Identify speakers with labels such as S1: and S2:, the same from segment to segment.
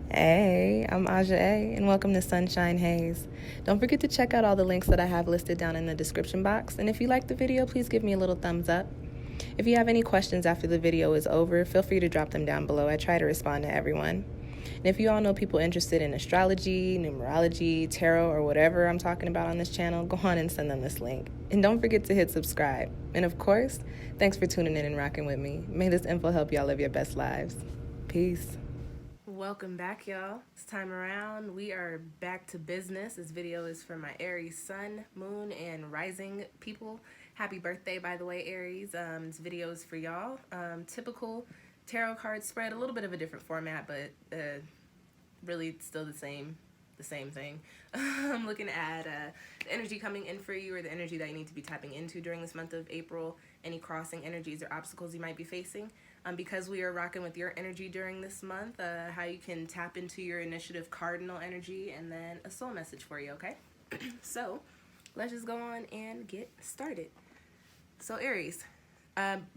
S1: Hey, I'm Aja A, and welcome to Sunshine Haze. Don't forget to check out all the links that I have listed down in the description box, and if you like the video, please give me a little thumbs up. If you have any questions after the video is over, feel free to drop them down below. I try to respond to everyone. And if you all know people interested in astrology, numerology, tarot, or whatever I'm talking about on this channel, go on and send them this link. And don't forget to hit subscribe. And of course, thanks for tuning in and rocking with me. May this info help y'all live your best lives. Peace. Welcome back, y'all. This time around, we are back to business. This video is for my Aries sun, moon, and rising people. Happy birthday, by the way, Aries. This video is for y'all. Typical tarot card spread, a little bit of a different format, but really still the same thing. I'm looking at the energy coming in for you, or the energy that you need to be tapping into during this month of April, any crossing energies or obstacles you might be facing. Because we are rocking with your energy during this month, how you can tap into your initiative cardinal energy, and then a soul message for you, okay? So let's just go on and get started. So Aries,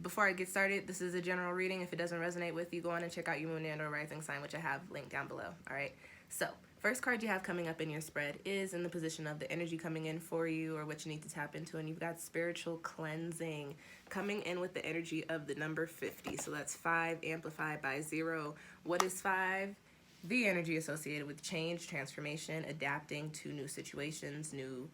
S1: before I get started, this is a general reading. If it doesn't resonate with you, go on and check out your moon and or rising sign, which I have linked down below, all right? So first card you have coming up in your spread is in the position of the energy coming in for you, or what you need to tap into, and you've got spiritual cleansing coming in with the energy of the number 50. So that's 5 amplified by 0. What is 5? The energy associated with change, transformation, adapting to new situations, new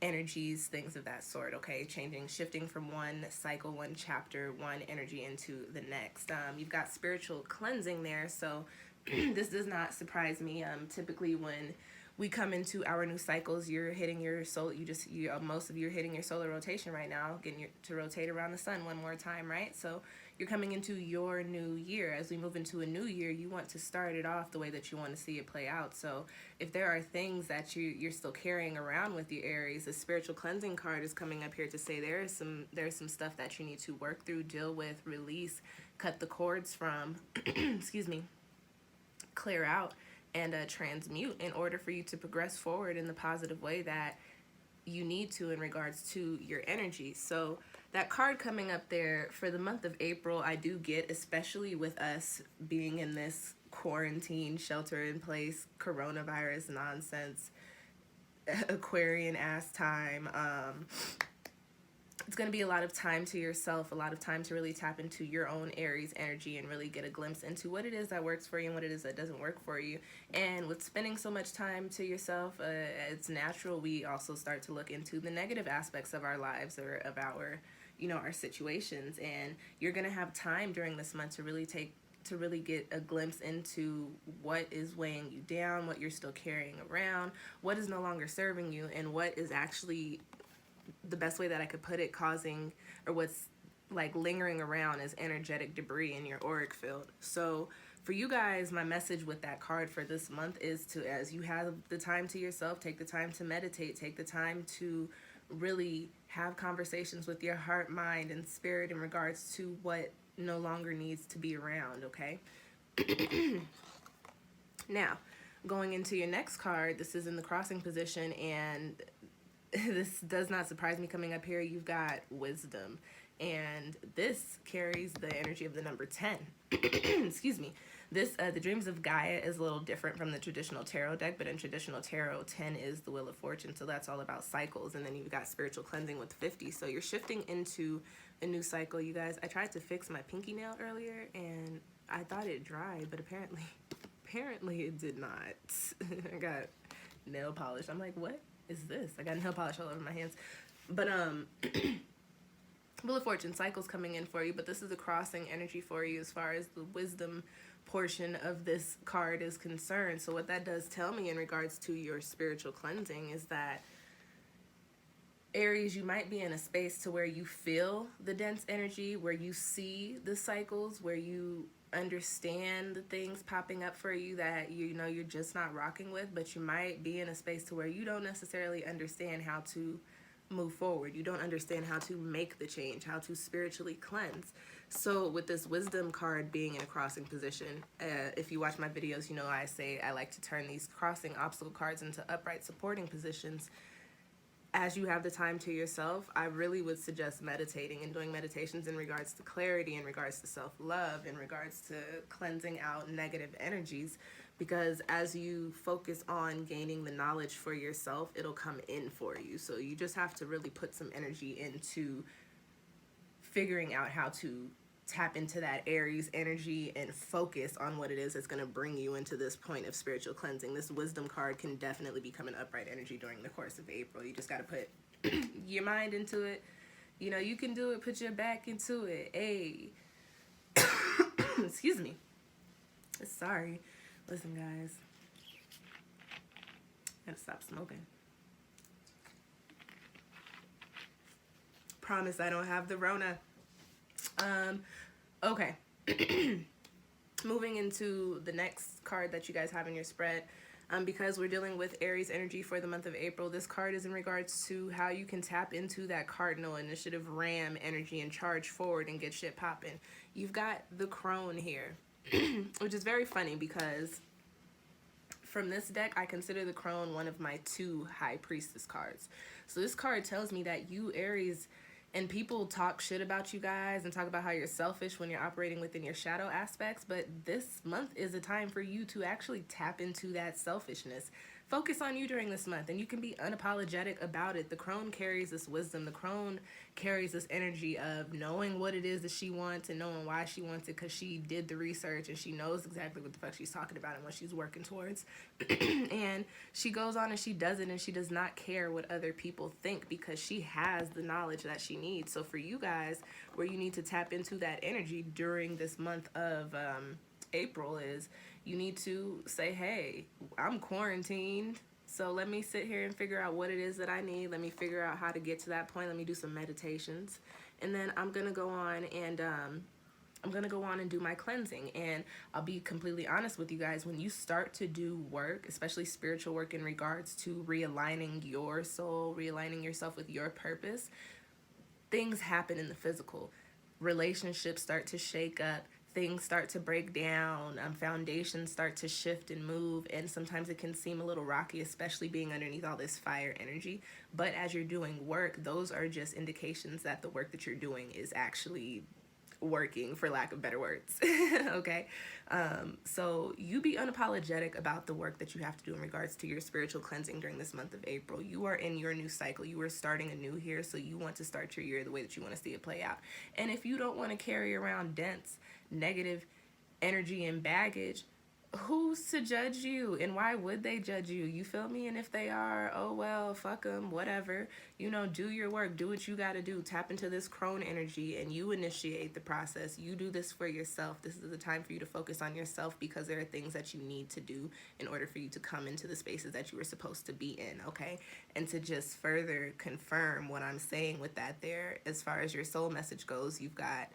S1: energies, things of that sort, okay? Shifting from one cycle, one chapter, one energy into the next. You've got spiritual cleansing there, so this does not surprise me. Typically when we come into our new cycles, you're hitting your soul. Most of you are hitting your solar rotation right now, getting to rotate around the sun one more time, right? So you're coming into your new year. As we move into a new year, you want to start it off the way that you want to see it play out. So if there are things that you're still carrying around with you, Aries, the spiritual cleansing card is coming up here to say there's some stuff that you need to work through, deal with, release, cut the cords from, excuse me, clear out, and transmute in order for you to progress forward in the positive way that you need to in regards to your energy. So that card coming up there for the month of April, I do get, especially with us being in this quarantine, shelter in place, coronavirus nonsense, Aquarian ass time. It's going to be a lot of time to yourself, a lot of time to really tap into your own Aries energy and really get a glimpse into what it is that works for you and what it is that doesn't work for you. And with spending so much time to yourself, it's natural we also start to look into the negative aspects of our lives, or of our situations. And you're going to have time during this month to really get a glimpse into what is weighing you down, what you're still carrying around, what is no longer serving you, and what is actually, the best way that I could put it, causing, or what's like lingering around as energetic debris in your auric field. So for you guys, my message with that card for this month is to, as you have the time to yourself, take the time to meditate, take the time to really have conversations with your heart, mind, and spirit in regards to what no longer needs to be around, okay? Now, going into your next card, this is in the crossing position, and this does not surprise me coming up here. You've got wisdom, and this carries the energy of the number 10. Excuse me. This the dreams of Gaia is a little different from the traditional tarot deck, but in traditional tarot, 10 is the wheel of fortune, so that's all about cycles. And then you've got spiritual cleansing with 50, so you're shifting into a new cycle. You guys, I tried to fix my pinky nail earlier, and I thought it dried, but apparently it did not. I got nail polish. I'm like, what is this? I got nail polish all over my hands. But Wheel of Fortune cycles coming in for you, but this is a crossing energy for you as far as the wisdom portion of this card is concerned. So what that does tell me in regards to your spiritual cleansing is that, Aries, you might be in a space to where you feel the dense energy, where you see the cycles, where you understand the things popping up for you that you're just not rocking with, but you might be in a space to where you don't necessarily understand how to move forward. You don't understand how to make the change, how to spiritually cleanse. So with this wisdom card being in a crossing position, if you watch my videos, I say I like to turn these crossing obstacle cards into upright supporting positions. As you have the time to yourself, I really would suggest meditating and doing meditations in regards to clarity, in regards to self-love, in regards to cleansing out negative energies, because as you focus on gaining the knowledge for yourself, it'll come in for you. So you just have to really put some energy into figuring out how to tap into that Aries energy and focus on what it is that's going to bring you into this point of spiritual cleansing. This wisdom card can definitely become an upright energy during the course of April. You just got to put your mind into it. You know, you can do it. Put your back into it. Hey. Excuse me. Sorry. Listen, guys. Gotta stop smoking. Promise I don't have the Rona. Okay. Moving into the next card that you guys have in your spread. Because we're dealing with Aries energy for the month of April, this card is in regards to how you can tap into that cardinal initiative ram energy and charge forward and get shit popping. You've got the crone here, which is very funny because from this deck, I consider the crone one of my 2 high priestess cards. So this card tells me that you, Aries, and people talk shit about you guys and talk about how you're selfish when you're operating within your shadow aspects, but this month is a time for you to actually tap into that selfishness. Focus on you during this month, and you can be unapologetic about it. The crone carries this wisdom. The crone carries this energy of knowing what it is that she wants and knowing why she wants it, because she did the research and she knows exactly what the fuck she's talking about and what she's working towards. And she goes on and she does it, and she does not care what other people think because she has the knowledge that she needs. So for you guys, where you need to tap into that energy during this month of April is you need to say, hey, I'm quarantined, so let me sit here and figure out what it is that I need. Let me figure out how to get to that point. Let me do some meditations, and then I'm gonna go on and do my cleansing. And I'll be completely honest with you guys, when you start to do work, especially spiritual work in regards to realigning your soul, realigning yourself with your purpose, things happen in the physical. Relationships start to shake up, things start to break down, foundations start to shift and move, and sometimes it can seem a little rocky, especially being underneath all this fire energy. But as you're doing work, those are just indications that the work that you're doing is actually working, for lack of better words. Okay. So you be unapologetic about the work that you have to do in regards to your spiritual cleansing during this month of April. You are in your new cycle. You are starting anew here. So you want to start your year the way that you want to see it play out. And if you don't want to carry around dense, negative energy and baggage, who's to judge you, and why would they judge you? You feel me? And if they are, oh well, fuck them, whatever. You know, do your work, do what you got to do. Tap into this crone energy and you initiate the process. You do this for yourself. This is the time for you to focus on yourself, because there are things that you need to do in order for you to come into the spaces that you were supposed to be in, okay? And to just further confirm what I'm saying with that there, as far as your soul message goes, you've got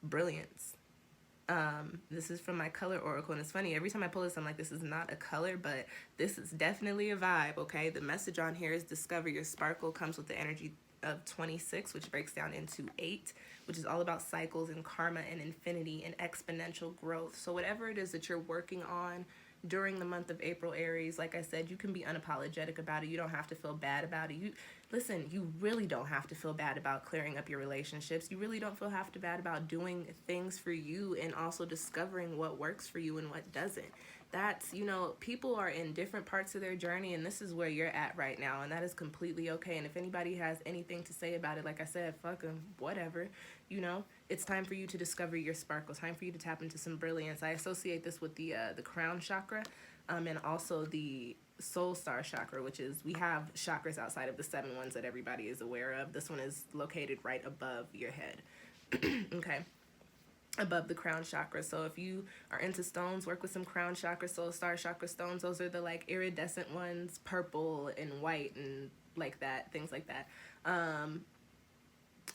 S1: brilliance. This is from my color oracle, and it's funny, every time I pull this, I'm like, this is not a color, but this is definitely a vibe, okay? The message on here is discover your sparkle. Comes with the energy of 26, which breaks down into 8, which is all about cycles and karma and infinity and exponential growth. So whatever it is that you're working on during the month of April, Aries, like I said, you can be unapologetic about it. You don't have to feel bad about it. Listen, you really don't have to feel bad about clearing up your relationships. You really don't have to bad about doing things for you and also discovering what works for you and what doesn't. That's, you know, people are in different parts of their journey, and this is where you're at right now, and that is completely okay. And if anybody has anything to say about it, like I said, fuck them, whatever. You know, it's time for you to discover your sparkle. Time for you to tap into some brilliance. I associate this with the crown chakra, and also the soul star chakra, which is, we have chakras outside of the 7 ones that everybody is aware of. This one is located right above your head. Okay, above the crown chakra. So if you are into stones, work with some crown chakra, soul star chakra stones. Those are the like iridescent ones, purple and white and like that, things like that.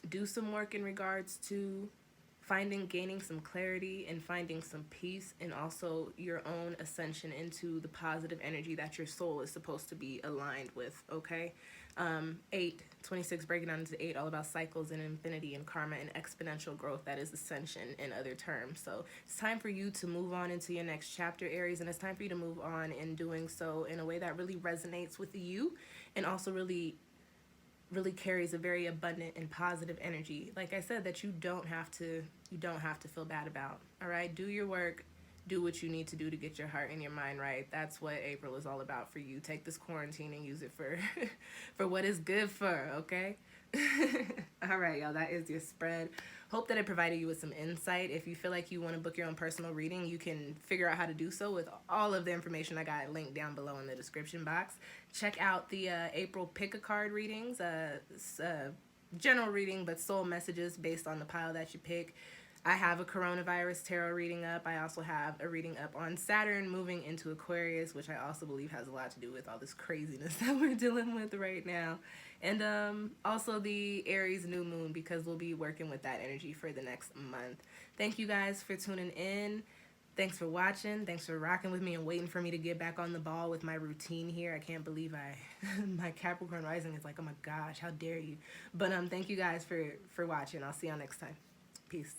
S1: Do some work in regards to gaining some clarity and finding some peace, and also your own ascension into the positive energy that your soul is supposed to be aligned with, okay? 8, 26, breaking down into 8, all about cycles and infinity and karma and exponential growth. That is ascension in other terms. So it's time for you to move on into your next chapter, Aries, and it's time for you to move on in doing so in a way that really resonates with you, and also really carries a very abundant and positive energy, like I said, that you don't have to feel bad about. All right, do your work, do what you need to do to get your heart and your mind right. That's what April is all about for you. Take this quarantine and use it for for what it's good for, okay? All right, y'all, that is your spread. Hope that it provided you with some insight. If you feel like you want to book your own personal reading, you can figure out how to do so with all of the information I got linked down below in the description box. Check out the April pick a card readings, general reading, but soul messages based on the pile that you pick. I have a coronavirus tarot reading up. I also have a reading up on Saturn moving into Aquarius, which I also believe has a lot to do with all this craziness that we're dealing with right now. And also the Aries new moon, because we'll be working with that energy for the next month. Thank you guys for tuning in. Thanks for watching. Thanks for rocking with me and waiting for me to get back on the ball with my routine here. I can't believe my Capricorn rising is like, oh my gosh, how dare you. But thank you guys for watching. I'll see y'all next time. Peace.